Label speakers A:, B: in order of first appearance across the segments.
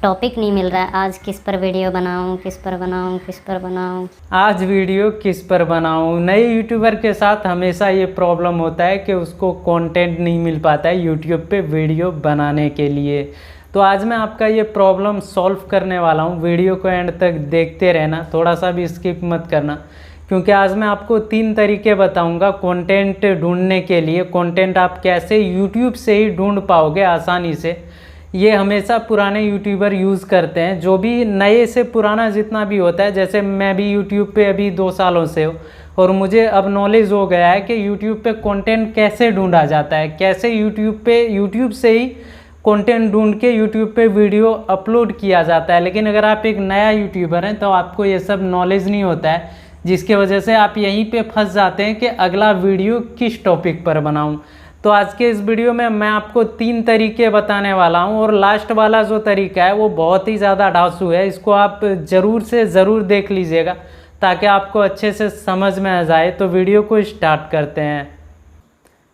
A: Topic नहीं मिल रहा है। आज किस पर वीडियो बनाऊं, किस पर बनाऊं, किस पर बनाऊं।
B: आज वीडियो किस पर बनाऊं। नए यूट्यूबर के साथ हमेशा ये प्रॉब्लम होता है कि उसको कंटेंट नहीं मिल पाता है यूट्यूब पे वीडियो बनाने के लिए। तो आज मैं आपका ये प्रॉब्लम सॉल्व करने वाला हूँ। वीडियो को एंड तक देखते रहना, थोड़ा सा भी स्किप मत करना, क्योंकि आज मैं आपको 3 तरीके बताऊंगा कंटेंट ढूंढने के लिए। कंटेंट आप कैसे यूट्यूब से ही ढूंढ पाओगे आसानी से। ये हमेशा पुराने यूट्यूबर यूज़ करते हैं, जो भी नए से पुराना जितना भी होता है। जैसे मैं भी यूट्यूब पे अभी 2 सालों से हूँ और मुझे अब नॉलेज हो गया है कि यूट्यूब पे कंटेंट कैसे ढूंढा जाता है, कैसे यूट्यूब से ही कंटेंट ढूंढ के यूट्यूब पे वीडियो अपलोड किया जाता है। लेकिन अगर आप एक नया यूट्यूबर हैं तो आपको ये सब नॉलेज नहीं होता है, जिसके वजह से आप यहीं पे फंस जाते हैं कि अगला वीडियो किस टॉपिक पर बनाऊं। तो आज के इस वीडियो में मैं आपको 3 तरीके बताने वाला हूं, और लास्ट वाला जो तरीका है वो बहुत ही ज़्यादा ढांसू है। इसको आप ज़रूर से ज़रूर देख लीजिएगा ताकि आपको अच्छे से समझ में आ जाए। तो वीडियो को स्टार्ट करते हैं।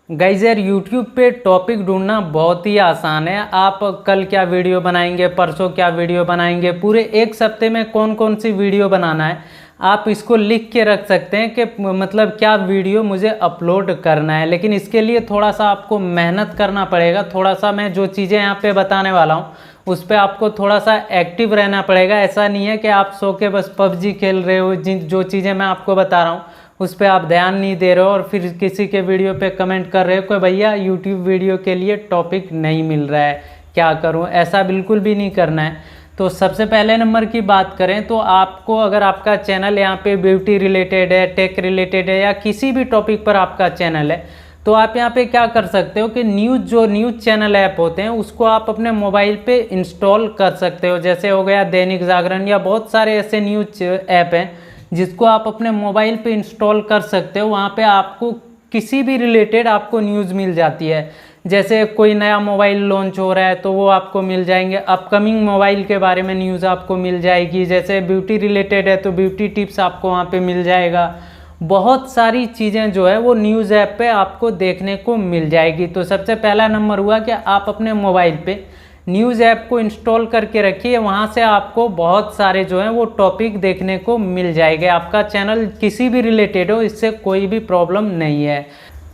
B: गाइस यार, यूट्यूब पे टॉपिक ढूंढना बहुत ही आसान है। आप कल क्या वीडियो बनाएंगे, परसों क्या वीडियो बनाएंगे, पूरे एक हफ्ते में कौन कौन सी वीडियो बनाना है, आप इसको लिख के रख सकते हैं कि मतलब क्या वीडियो मुझे अपलोड करना है। लेकिन इसके लिए थोड़ा सा आपको मेहनत करना पड़ेगा। थोड़ा सा मैं जो चीज़ें यहाँ पे बताने वाला हूँ उस पर आपको थोड़ा सा एक्टिव रहना पड़ेगा। ऐसा नहीं है कि आप सो के बस पबजी खेल रहे हो, जो चीज़ें मैं आपको बता रहा हूँ उस पर आप ध्यान नहीं दे रहे हो और फिर किसी के वीडियो पे कमेंट कर रहे हो कि भैया यूट्यूब वीडियो के लिए टॉपिक नहीं मिल रहा है, क्या करूं। ऐसा बिल्कुल भी नहीं करना है। तो सबसे पहले नंबर की बात करें तो आपको, अगर आपका चैनल यहाँ पे ब्यूटी रिलेटेड है, टेक रिलेटेड है, या किसी भी टॉपिक पर आपका चैनल है, तो आप यहाँ पे क्या कर सकते हो कि न्यूज़ चैनल ऐप होते हैं उसको आप अपने मोबाइल पे इंस्टॉल कर सकते हो। जैसे हो गया दैनिक जागरण, या बहुत सारे ऐसे न्यूज़ ऐप हैं जिसको आप अपने मोबाइल पे इंस्टॉल कर सकते हो। वहाँ पे आपको किसी भी रिलेटेड आपको न्यूज़ मिल जाती है। जैसे कोई नया मोबाइल लॉन्च हो रहा है तो वो आपको मिल जाएंगे, अपकमिंग मोबाइल के बारे में न्यूज़ आपको मिल जाएगी। जैसे ब्यूटी रिलेटेड है तो ब्यूटी टिप्स आपको वहाँ पे मिल जाएगा। बहुत सारी चीज़ें जो है वो न्यूज़ ऐप पे आपको देखने को मिल जाएगी। तो सबसे पहला नंबर हुआ कि आप अपने मोबाइल पे न्यूज़ ऐप को इंस्टॉल करके रखिए। वहाँ से आपको बहुत सारे जो हैं वो टॉपिक देखने को मिल जाएंगे। आपका चैनल किसी भी रिलेटेड हो, इससे कोई भी प्रॉब्लम नहीं है।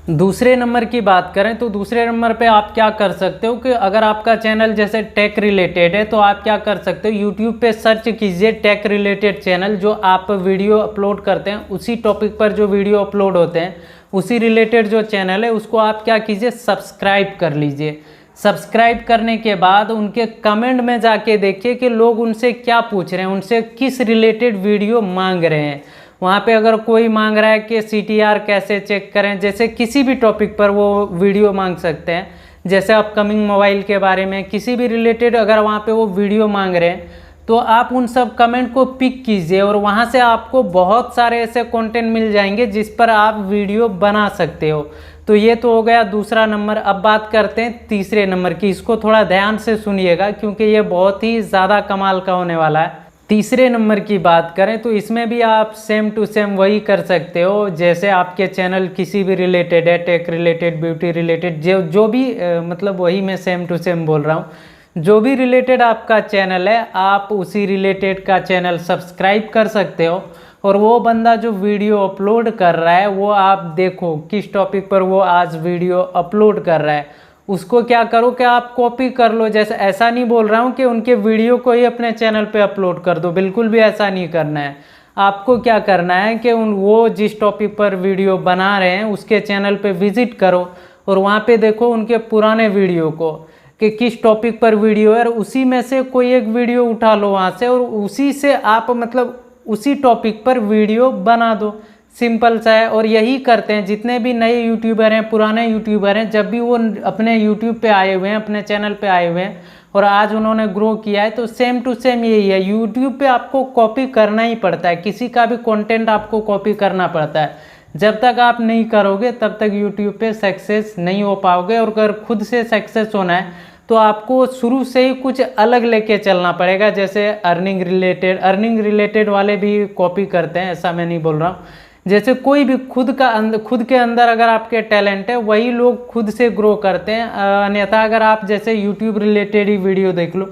B: दूसरे नंबर की बात करें तो दूसरे नंबर पे आप क्या कर सकते हो कि अगर आपका चैनल जैसे टेक रिलेटेड है तो आप क्या कर सकते हो, यूट्यूब पे सर्च कीजिए टेक रिलेटेड चैनल। जो आप वीडियो अपलोड करते हैं उसी टॉपिक पर जो वीडियो अपलोड होते हैं उसी रिलेटेड जो चैनल है उसको आप क्या कीजिए, सब्सक्राइब कर लीजिए। सब्सक्राइब करने के बाद उनके कमेंट में जाके देखिए कि लोग उनसे क्या पूछ रहे हैं, उनसे किस रिलेटेड वीडियो मांग रहे हैं। वहाँ पे अगर कोई मांग रहा है कि CTR कैसे चेक करें, जैसे किसी भी टॉपिक पर वो वीडियो मांग सकते हैं, जैसे अपकमिंग मोबाइल के बारे में किसी भी रिलेटेड अगर वहाँ पे वो वीडियो मांग रहे हैं तो आप उन सब कमेंट को पिक कीजिए और वहाँ से आपको बहुत सारे ऐसे कंटेंट मिल जाएंगे जिस पर आप वीडियो बना सकते हो। तो ये तो हो गया दूसरा नंबर। अब बात करते हैं तीसरे नंबर की। इसको थोड़ा ध्यान से सुनिएगा क्योंकि ये बहुत ही ज़्यादा कमाल का होने वाला है। तीसरे नंबर की बात करें तो इसमें भी आप सेम टू सेम वही कर सकते हो। जैसे आपके चैनल किसी भी रिलेटेड है, टेक रिलेटेड, ब्यूटी रिलेटेड, जो भी मतलब वही मैं सेम टू सेम बोल रहा हूँ। जो भी रिलेटेड आपका चैनल है आप उसी रिलेटेड का चैनल सब्सक्राइब कर सकते हो, और वो बंदा जो वीडियो अपलोड कर रहा है वो आप देखो किस टॉपिक पर वो आज वीडियो अपलोड कर रहा है, उसको क्या करो कि आप कॉपी कर लो। जैसे ऐसा नहीं बोल रहा हूँ कि उनके वीडियो को ही अपने चैनल पे अपलोड कर दो, बिल्कुल भी ऐसा नहीं करना है। आपको क्या करना है कि वो जिस टॉपिक पर वीडियो बना रहे हैं उसके चैनल पे विजिट करो और वहाँ पे देखो उनके पुराने वीडियो को कि किस टॉपिक पर वीडियो है, और उसी में से कोई एक वीडियो उठा लो वहाँ से और उसी से आप मतलब उसी टॉपिक पर वीडियो बना दो। सिंपल सा है। और यही करते हैं जितने भी नए यूट्यूबर हैं, पुराने यूट्यूबर हैं, जब भी वो अपने यूट्यूब पे आए हुए हैं, अपने चैनल पे आए हुए हैं और आज उन्होंने ग्रो किया है, तो सेम टू सेम यही है। यूट्यूब पे आपको कॉपी करना ही पड़ता है, किसी का भी कंटेंट आपको कॉपी करना पड़ता है। जब तक आप नहीं करोगे तब तक यूट्यूब पे सक्सेस नहीं हो पाओगे। और अगर खुद से सक्सेस होना है तो आपको शुरू से ही कुछ अलग लेके चलना पड़ेगा। जैसे अर्निंग रिलेटेड वाले भी कॉपी करते हैं, ऐसा मैं नहीं बोल रहा हूँ। जैसे कोई भी खुद के अंदर अगर आपके टैलेंट है वही लोग खुद से ग्रो करते हैं। अन्यथा अगर आप जैसे यूट्यूब रिलेटेड ही वीडियो देख लो,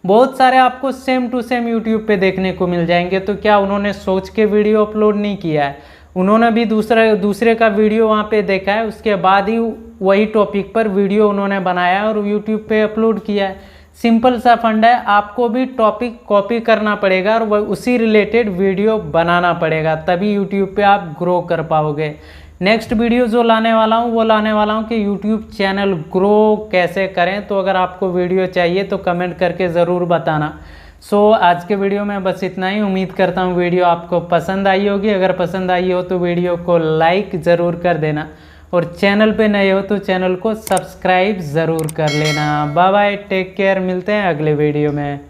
B: बहुत सारे आपको सेम टू सेम यूट्यूब पे देखने को मिल जाएंगे। तो क्या उन्होंने सोच के वीडियो अपलोड नहीं किया है, उन्होंने भी दूसरे का वीडियो वहाँ पे देखा है, उसके बाद ही वही टॉपिक पर वीडियो उन्होंने बनाया और यूट्यूब पे अपलोड किया है। सिंपल सा फंडा है, आपको भी टॉपिक कॉपी करना पड़ेगा और वह उसी रिलेटेड वीडियो बनाना पड़ेगा, तभी यूट्यूब पे आप ग्रो कर पाओगे। नेक्स्ट वीडियो जो लाने वाला हूँ वो लाने वाला हूँ कि यूट्यूब चैनल ग्रो कैसे करें। तो अगर आपको वीडियो चाहिए तो कमेंट करके ज़रूर बताना। सो आज के वीडियो में बस इतना ही। उम्मीद करता हूँ वीडियो आपको पसंद आई होगी। अगर पसंद आई हो तो वीडियो को लाइक ज़रूर कर देना और चैनल पे नए हो तो चैनल को सब्सक्राइब ज़रूर कर लेना। बाय बाय, टेक केयर, मिलते हैं अगले वीडियो में।